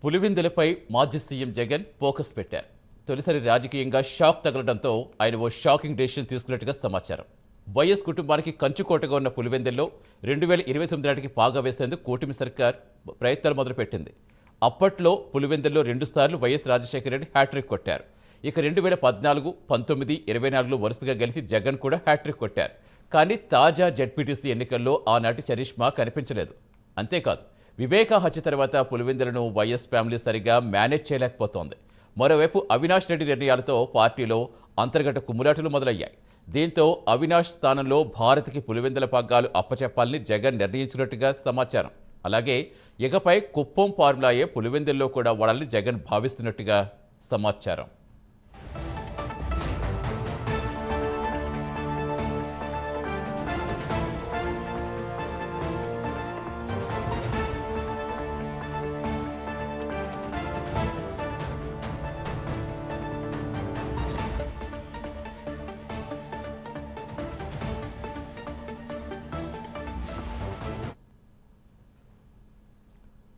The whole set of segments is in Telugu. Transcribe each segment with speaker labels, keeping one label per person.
Speaker 1: పులివెందులపై మాజీ సీఎం జగన్ ఫోకస్ పెట్టారు. తొలిసారి రాజకీయంగా షాక్ తగలడంతో ఆయన ఓ షాకింగ్ డెసిషన్ తీసుకున్నట్టుగా సమాచారం. వైఎస్ కుటుంబానికి కంచుకోటగా ఉన్న పులివెందుల్లో 2029 నాటికి పాగా వేసేందుకు కూటమి సర్కార్ ప్రయత్నాలు మొదలుపెట్టింది. అప్పట్లో పులివెందుల్లో 2 సార్లు వైఎస్ రాజశేఖర రెడ్డి హ్యాట్రిక్ కొట్టారు. ఇక 2014, 19, 24లో వరుసగా గెలిచి జగన్ కూడా హ్యాట్రిక్ కొట్టారు. కానీ తాజా జెడ్పీటీసీ ఎన్నికల్లో ఆనాటి చరిష్మా కనిపించలేదు. అంతేకాదు, వివేకా హత్య తర్వాత పులివెందులను వైఎస్ ఫ్యామిలీ సరిగా మేనేజ్ చేయలేకపోతోంది. మరోవైపు అవినాష్ రెడ్డి నిర్ణయాలతో పార్టీలో అంతర్గత కుమ్ములాటలు మొదలయ్యాయి. దీంతో అవినాష్ స్థానంలో భారత్కి పులివెందుల పగ్గాలు అప్పచెప్పాలని జగన్ నిర్ణయించినట్టుగా సమాచారం. అలాగే ఇకపై కుప్పం ఫార్ములాయే పులివెందుల్లో కూడా వాడాలని జగన్ భావిస్తున్నట్టుగా సమాచారం.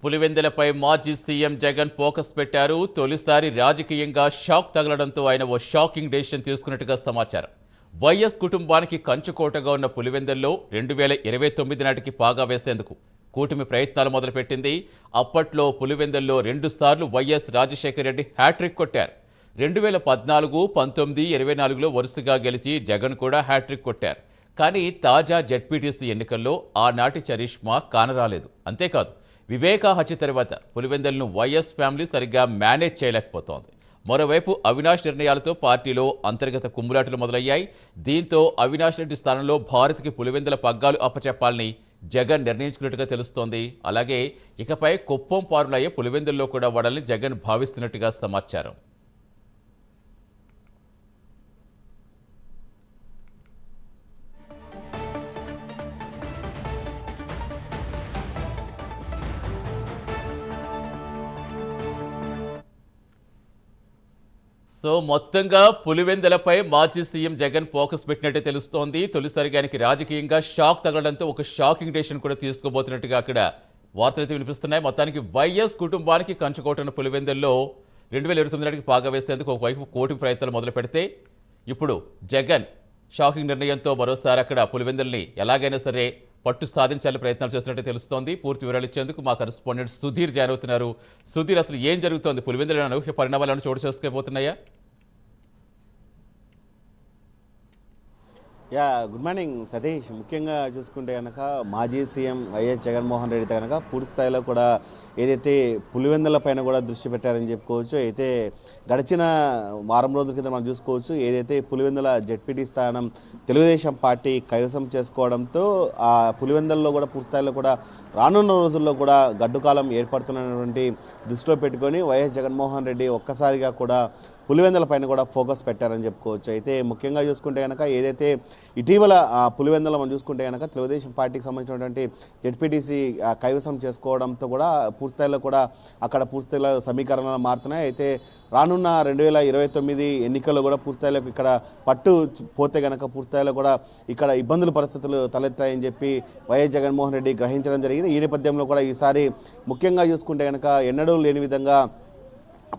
Speaker 1: పులివెందులపై మాజీ సీఎం జగన్ ఫోకస్ పెట్టారు. తొలిసారి రాజకీయంగా షాక్ తగలడంతో ఆయన ఓ షాకింగ్ డెసిషన్ తీసుకున్నట్టుగా సమాచారం. వైఎస్ కుటుంబానికి కంచుకోటగా ఉన్న పులివెందుల్లో 2029 నాటికి పాగా వేసేందుకు కూటమి ప్రయత్నాలు మొదలుపెట్టింది. అప్పట్లో పులివెందుల్లో 2 సార్లు వైఎస్ రాజశేఖర రెడ్డి హ్యాట్రిక్ కొట్టారు. 2014, 19, 24లో వరుసగా గెలిచి జగన్ కూడా హ్యాట్రిక్ కొట్టారు. కానీ తాజా జెడ్పీటీసీ ఎన్నికల్లో ఆనాటి చరిష్మా కానరాలేదు. అంతేకాదు, వివేకా హత్య తర్వాత పులివెందులను వైఎస్ ఫ్యామిలీ సరిగ్గా మేనేజ్ చేయలేకపోతోంది. మరోవైపు అవినాష్ నిర్ణయాలతో పార్టీలో అంతర్గత కుమ్ములాటలు మొదలయ్యాయి. దీంతో అవినాష్ రెడ్డి స్థానంలో భారత్కి పులివెందుల పగ్గాలు అప్పచెప్పాలని జగన్ నిర్ణయించుకున్నట్టుగా తెలుస్తోంది. అలాగే ఇకపై కుప్పం ఫార్ములాయే పులివెందుల్లో కూడా వాడాలని జగన్ భావిస్తున్నట్టుగా సమాచారం. సో మొత్తంగా పులివెందులపై మాజీ సీఎం జగన్ ఫోకస్ పెట్టినట్టే తెలుస్తోంది. తొలిసారిగా ఆయనకి రాజకీయంగా షాక్ తగలడంతో ఒక షాకింగ్ డెసిషన్ కూడా తీసుకోబోతున్నట్టుగా అక్కడ వార్తలైతే వినిపిస్తున్నాయి. మొత్తానికి వైఎస్ కుటుంబానికి కంచుకోటున్న పులివెందుల్లో 2029 నాటికి పాగా వేసేందుకు ఒకవైపు కూటమి ప్రయత్నాలు మొదలు పెడితే, ఇప్పుడు జగన్ షాకింగ్ నిర్ణయంతో మరోసారి అక్కడ పులివెందుల్ని ఎలాగైనా సరే పట్టు సాధించాలని ప్రయత్నాలు చేస్తున్నట్టు తెలుస్తోంది. పూర్తి వివరాలు ఇచ్చేందుకు మా కరెస్పాండెంట్ సుధీర్ జాయిన్ అవుతున్నారు. సుధీర్, అసలు ఏం జరుగుతోంది? పులివెందుల అనూహ్య పరిణామాలను చోటు చేసుకోబోతున్నాయా?
Speaker 2: Good morning Satish. ముఖ్యంగా చూసుకుంటే కనుక మాజీ సీఎం వైఎస్ జగన్మోహన్ రెడ్డి కనుక పూర్తి స్థాయిలో కూడా ఏదైతే పులివెందుల పైన కూడా దృష్టి పెట్టారని చెప్పుకోవచ్చు. అయితే గడిచిన వారం రోజుల కింద మనం చూసుకోవచ్చు, ఏదైతే పులివెందుల జెడ్పీటీ స్థానం తెలుగుదేశం పార్టీ కైవసం చేసుకోవడంతో ఆ పులివెందుల్లో కూడా పూర్తి స్థాయిలో కూడా రానున్న రోజుల్లో కూడా గడ్డుకాలం ఏర్పడుతున్నటువంటి దృష్టిలో పెట్టుకొని వైఎస్ జగన్మోహన్ రెడ్డి ఒక్కసారిగా కూడా పులివెందుల పైన కూడా ఫోకస్ పెట్టారని చెప్పుకోవచ్చు. అయితే ముఖ్యంగా చూసుకుంటే కనుక ఏదైతే ఇటీవల పులివెందుల మనం చూసుకుంటే కనుక తెలుగుదేశం పార్టీకి సంబంధించినటువంటి జెడ్పీటీసీ కైవసం చేసుకోవడంతో కూడా పూర్తిస్థాయిలో కూడా అక్కడ పూర్తిస్థాయిలో సమీకరణలు మారుతున్నాయి. అయితే రానున్న 2029 ఎన్నికల్లో కూడా పూర్తిస్థాయిలో ఇక్కడ పట్టు పోతే కనుక పూర్తిస్థాయిలో కూడా ఇక్కడ ఇబ్బందుల పరిస్థితులు తలెత్తాయని చెప్పి వైఎస్ జగన్మోహన్ రెడ్డి గ్రహించడం జరిగింది. ఈ నేపథ్యంలో కూడా ఈసారి ముఖ్యంగా చూసుకుంటే కనుక ఎన్నడూ లేని విధంగా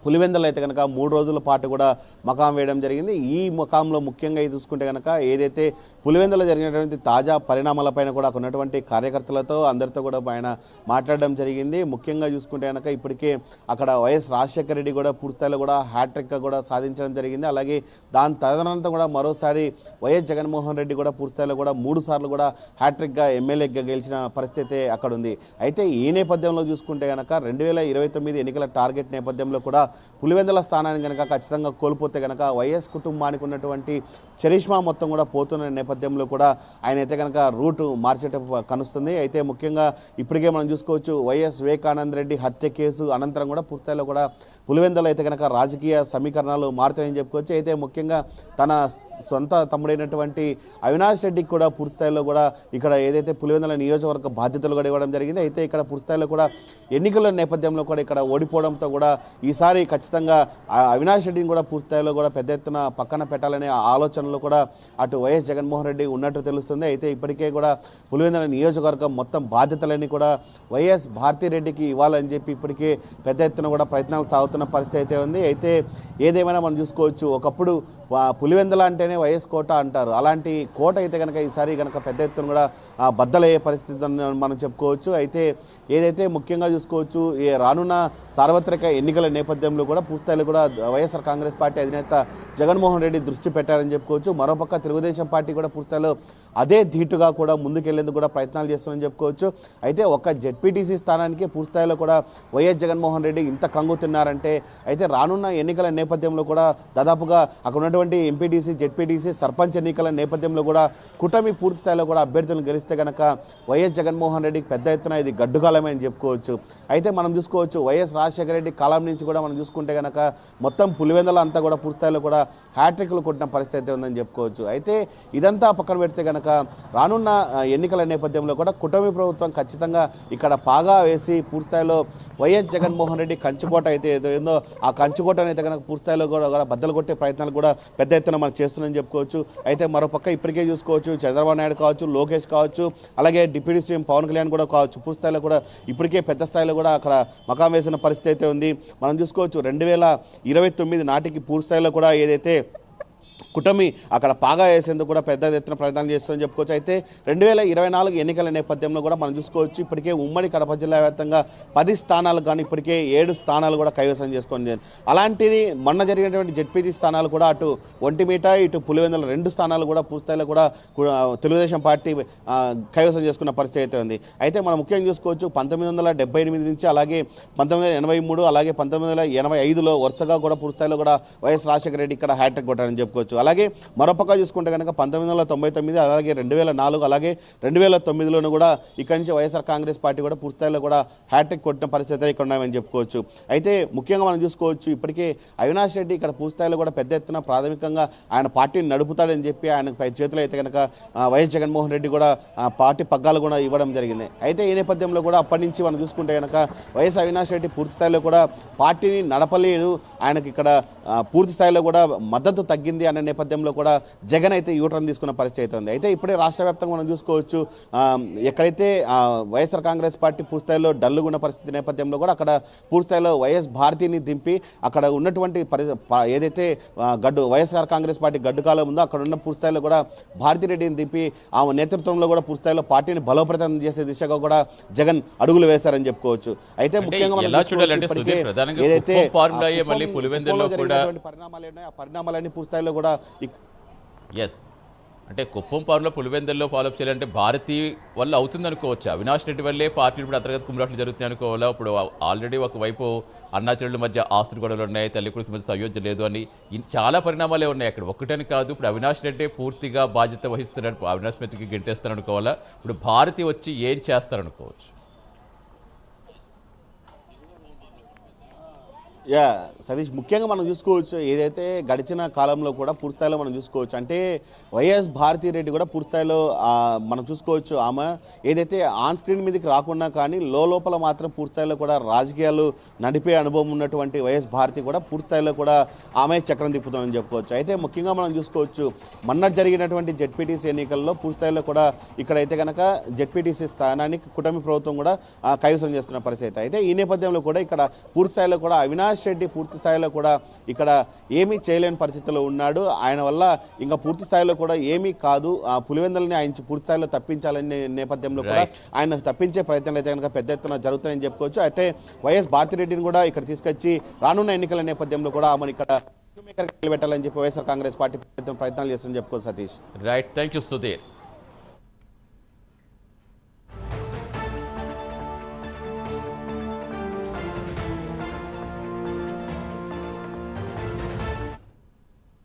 Speaker 2: పులివెందులు అయితే కనుక 3 రోజుల పాటు కూడా మకాం వేయడం జరిగింది. ఈ మకాంలో ముఖ్యంగా చూసుకుంటే కనుక ఏదైతే పులివెందులో జరిగినటువంటి తాజా పరిణామాలపైన కూడా ఉన్నటువంటి కార్యకర్తలతో అందరితో కూడా ఆయన మాట్లాడడం జరిగింది. ముఖ్యంగా చూసుకుంటే కనుక ఇప్పటికే అక్కడ వైఎస్ రాజశేఖర రెడ్డి కూడా పూర్తిస్థాయిలో కూడా హ్యాట్రిక్ కూడా సాధించడం జరిగింది. అలాగే దాని తదనంతరం కూడా మరోసారి వైఎస్ జగన్మోహన్ రెడ్డి కూడా పూర్తిస్థాయిలో కూడా 3 సార్లు కూడా హ్యాట్రిక్గా ఎమ్మెల్యేగా గెలిచిన పరిస్థితి అక్కడ ఉంది. అయితే ఈ నేపథ్యంలో చూసుకుంటే కనుక 2029 ఎన్నికల టార్గెట్ నేపథ్యంలో కూడా పులివెందుల స్థానాన్ని కనుక ఖచ్చితంగా కోల్పోతే కనుక వైఎస్ కుటుంబానికి ఉన్నటువంటి చరిష్మా మొత్తం కూడా పోతున్న నేపథ్యంలో కూడా ఆయన అయితే కనుక రూట్ మార్చేట కనుస్తుంది. అయితే ముఖ్యంగా ఇప్పటికే మనం చూసుకోవచ్చు, వైఎస్ వివేకానంద రెడ్డి హత్య కేసు అనంతరం కూడా పూర్తిస్థాయిలో కూడా పులివెందులో అయితే కనుక రాజకీయ సమీకరణాలు మారుతాయని చెప్పుకోవచ్చు. అయితే ముఖ్యంగా తన సొంత తమ్ముడైనటువంటి అవినాష్ రెడ్డికి కూడా పూర్తిస్థాయిలో కూడా ఇక్కడ ఏదైతే పులివెందుల నియోజకవర్గ బాధ్యతలు కూడా ఇవ్వడం జరిగింది. అయితే ఇక్కడ పూర్తిస్థాయిలో కూడా ఎన్నికల నేపథ్యంలో కూడా ఇక్కడ ఓడిపోవడంతో కూడా ఈసారి ఖచ్చితంగా అవినాష్ రెడ్డిని కూడా పూర్తిస్థాయిలో కూడా పెద్ద ఎత్తున పక్కన పెట్టాలనే ఆలోచనలో కూడా అటు వైఎస్ జగన్మోహన్ జగన్మోహన్ రెడ్డి ఉన్నట్టు తెలుస్తుంది. అయితే ఇప్పటికే కూడా పులివెందుల నియోజకవర్గం మొత్తం బాధ్యతలన్నీ కూడా వైఎస్ భారతిరెడ్డికి ఇవ్వాలని చెప్పి ఇప్పటికే పెద్ద ఎత్తున కూడా ప్రయత్నాలు సాగుతున్న పరిస్థితి అయితే ఉంది. అయితే ఏదేమైనా మనం చూసుకోవచ్చు, ఒకప్పుడు పులివెందుల అంటేనే వైఎస్ కోట అంటారు. అలాంటి కోట అయితే కనుక ఈసారి కనుక పెద్ద ఎత్తున కూడా బద్దలయ్యే పరిస్థితి మనం చెప్పుకోవచ్చు. అయితే ఏదైతే ముఖ్యంగా చూసుకోవచ్చు, ఈ రానున్న సార్వత్రిక ఎన్నికల నేపథ్యంలో కూడా పూర్తిస్థాయిలో కూడా వైఎస్ఆర్ కాంగ్రెస్ పార్టీ అధినేత జగన్మోహన్ రెడ్డి దృష్టి పెట్టారని చెప్పుకోవచ్చు. మరోపక్క తెలుగుదేశం పార్టీ కూడా పూర్తిస్థాయిలో అదే ధీటుగా కూడా ముందుకెళ్లేందుకు కూడా ప్రయత్నాలు చేస్తుందని చెప్పుకోవచ్చు. అయితే ఒక్క జెడ్పీటీసీ స్థానానికి పూర్తిస్థాయిలో కూడా వైఎస్ జగన్మోహన్ రెడ్డి ఇంత కంగుతున్నారంటే అయితే రానున్న ఎన్నికల నేపథ్యంలో కూడా దాదాపుగా అక్కడ ఉన్నటువంటి ఎంపీటీసీ, జెడ్పీటీసీ, సర్పంచ్ ఎన్నికల నేపథ్యంలో కూడా కూటమి పూర్తిస్థాయిలో కూడా అభ్యర్థులను గెలిస్తే కనుక వైఎస్ జగన్మోహన్ రెడ్డికి పెద్ద ఎత్తున ఇది గడ్డుకాలమే అని చెప్పుకోవచ్చు. అయితే మనం చూసుకోవచ్చు, వైఎస్ రాజశేఖర రెడ్డి కాలం నుంచి కూడా మనం చూసుకుంటే కనుక మొత్తం పులివెందుల అంతా కూడా పూర్తిస్థాయిలో కూడా హ్యాట్రిక్లు కొట్టిన పరిస్థితి అయితే ఉందని చెప్పుకోవచ్చు. అయితే ఇదంతా పక్కన పెడితే కనుక రానున్న ఎన్నికల నేపథ్యంలో కూడా కూటమి ప్రభుత్వం ఖచ్చితంగా ఇక్కడ పాగా వేసి పూర్తిస్థాయిలో వైఎస్ జగన్మోహన్ రెడ్డి కంచుకోట అయితే ఏదో ఆ కంచుకోటను అయితే కనుక పూర్తిస్థాయిలో కూడా బద్దలు కొట్టే ప్రయత్నాలు కూడా పెద్ద ఎత్తున మనం చేస్తున్నామని చెప్పుకోవచ్చు. అయితే మరోపక్క ఇప్పటికే చూసుకోవచ్చు, చంద్రబాబు నాయుడు కావచ్చు, లోకేష్ కావచ్చు, అలాగే డిప్యూటీ సీఎం పవన్ కళ్యాణ్ కూడా కావచ్చు, పూర్తిస్థాయిలో కూడా ఇప్పటికే పెద్ద స్థాయిలో కూడా అక్కడ మకాం వేసిన పరిస్థితి అయితే ఉంది. మనం చూసుకోవచ్చు 2029 నాటికి పూర్తిస్థాయిలో కూడా ఏదైతే కూటమి అక్కడ పాగా వేసేందుకు కూడా పెద్ద ఎత్తున ప్రయత్నాలు చేస్తుందని చెప్పుకోవచ్చు. అయితే 2024 ఎన్నికల నేపథ్యంలో కూడా మనం చూసుకోవచ్చు, ఇప్పటికే ఉమ్మడి కడప జిల్లా వ్యాప్తంగా 10 స్థానాలు కానీ ఇప్పటికే 7 స్థానాలు కూడా కైవసం చేసుకొని, అలాంటిది మొన్న జరిగినటువంటి జెడ్పీటీ స్థానాలు కూడా అటు ఒంటిమిట, ఇటు పులివెందుల 2 స్థానాలు కూడా పూర్తిస్థాయిలో కూడా తెలుగుదేశం పార్టీ కైవసం చేసుకున్న పరిస్థితి అయితే ఉంది. అయితే మనం ముఖ్యంగా చూసుకోవచ్చు, 1978 నుంచి అలాగే 1983 అలాగే 1985లో వరుసగా కూడా పూర్తిస్థాయిలో కూడా వైఎస్ రాజశేఖర రెడ్డి ఇక్కడ హ్యాట్రిక్ కొట్టారని చెప్పుకోవచ్చు. అలాగే మరోపక్క చూసుకుంటే కనుక 1999 అలాగే 2004 అలాగే 2009లోనూ కూడా ఇక్కడి నుంచి వైఎస్ఆర్ కాంగ్రెస్ పార్టీ కూడా పూర్తిస్థాయిలో కూడా హ్యాట్రిక్ కొట్టిన పరిస్థితి ఇక్కడ ఉన్నామని చెప్పుకోవచ్చు. అయితే ముఖ్యంగా మనం చూసుకోవచ్చు, ఇప్పటికే అవినాష్ రెడ్డి ఇక్కడ పూర్తిస్థాయిలో కూడా పెద్ద ఎత్తున ప్రాథమికంగా ఆయన పార్టీని నడుపుతాడని చెప్పి ఆయన పై చేతిలో అయితే కనుక వైఎస్ జగన్మోహన్ రెడ్డి కూడా పార్టీ పగ్గాలు కూడా ఇవ్వడం జరిగింది. అయితే ఈ నేపథ్యంలో కూడా అప్పటి నుంచి మనం చూసుకుంటే కనుక వైఎస్ అవినాష్ రెడ్డి పూర్తిస్థాయిలో కూడా పార్టీని నడపలేదు, ఆయనకి ఇక్కడ పూర్తి స్థాయిలో కూడా మద్దతు తగ్గింది అనే నేపథ్యంలో కూడా జగన్ అయితే యూటర్న్ తీసుకున్న పరిస్థితి అయితే ఉంది. అయితే ఇప్పుడే రాష్ట్ర వ్యాప్తంగా మనం చూసుకోవచ్చు, ఎక్కడైతే వైఎస్ఆర్ కాంగ్రెస్ పార్టీ పూర్తిస్థాయిలో డల్లుగున్న పరిస్థితి నేపథ్యంలో కూడా అక్కడ పూర్తిస్థాయిలో వైఎస్ భారతిని దింపి అక్కడ ఉన్నటువంటి ఏదైతే వైఎస్ఆర్ కాంగ్రెస్ పార్టీ గడ్డుకాలం ఉందో అక్కడ ఉన్న పూర్తిస్థాయిలో కూడా భారతిరెడ్డిని దింపి ఆమె నేతృత్వంలో కూడా పూర్తిస్థాయిలో పార్టీని బలోపేతం చేసే దిశగా కూడా జగన్ అడుగులు వేశారని చెప్పుకోవచ్చు. అయితే ముఖ్యంగా ఏదైతే పరిణామాలు ఉన్నాయి, ఆ పరిణామాలన్నీ పూర్తిస్థాయిలో కూడా
Speaker 1: అంటే కుప్పం పార్లో పులివెందుల్లో ఫాలోఅప్ చేయాలంటే భారతి వల్ల అవుతుంది అనుకోవచ్చు. అవినాష్ రెడ్డి వల్లే పార్టీ ఇప్పుడు అంతర్గత కుమ్రాట్లు జరుగుతున్నాయి అనుకోవాలా. ఇప్పుడు ఆల్రెడీ ఒకవైపు అన్నాచెరుల మధ్య ఆస్తులు గొడవలు ఉన్నాయి, తల్లి కొడుకు మధ్య సయోధ్య లేదు అని చాలా పరిణామాలే ఉన్నాయి అక్కడ. ఒక్కటని కాదు, ఇప్పుడు అవినాష్ రెడ్డి పూర్తిగా బాధ్యత వహిస్తున్నాడు, అవినాష్ రెడ్డికి గెంటేస్తారు అనుకోవాలా. ఇప్పుడు భారతి వచ్చి ఏం చేస్తారనుకోవచ్చు.
Speaker 2: సతీష్, ముఖ్యంగా మనం చూసుకోవచ్చు, ఏదైతే గడిచిన కాలంలో కూడా పూర్తిస్థాయిలో మనం చూసుకోవచ్చు, అంటే వైఎస్ భారతిరెడ్డి కూడా పూర్తిస్థాయిలో మనం చూసుకోవచ్చు, ఆమె ఏదైతే ఆన్ స్క్రీన్ మీదకి రాకుండా కానీ లోపల మాత్రం పూర్తిస్థాయిలో కూడా రాజకీయాలు నడిపే అనుభవం ఉన్నటువంటి వైఎస్ భారతి కూడా పూర్తిస్థాయిలో కూడా ఆమె చక్రం తిప్పుతుందని చెప్పుకోవచ్చు. అయితే ముఖ్యంగా మనం చూసుకోవచ్చు, మొన్న జరిగినటువంటి జెడ్పీటీసీ ఎన్నికల్లో పూర్తిస్థాయిలో కూడా ఇక్కడైతే కనుక జెడ్పీటీసీ స్థానానికి కూటమి ప్రభుత్వం కూడా కైవసం చేసుకున్న పరిస్థితి. అయితే ఈ నేపథ్యంలో కూడా ఇక్కడ పూర్తిస్థాయిలో కూడా అవినాష్ రెడ్డి పూర్తి స్థాయిలో కూడా ఇక్కడ ఏమీ చేయలేని పరిస్థితిలో ఉన్నాడు. ఆయన వల్ల ఇంకా పూర్తి స్థాయిలో కూడా ఏమీ కాదు, ఆ పులివెందులని ఆయన పూర్తి స్థాయిలో తప్పించాలనే నేపథ్యంలో కూడా ఆయన తప్పించే ప్రయత్నాలు అయితే కనుక పెద్ద ఎత్తున జరుగుతాయని చెప్పుకోవచ్చు. అంటే వైఎస్ భారతిరెడ్డిని కూడా ఇక్కడ తీసుకొచ్చి రానున్న ఎన్నికల నేపథ్యంలో కూడా ఆమెను ఇక్కడ పెట్టాలని చెప్పి వైఎస్ఆర్ కాంగ్రెస్ పార్టీ ప్రయత్నాలు చేస్తుందని చెప్పుకోవచ్చు. Satish,
Speaker 1: right, thank you Sudheer.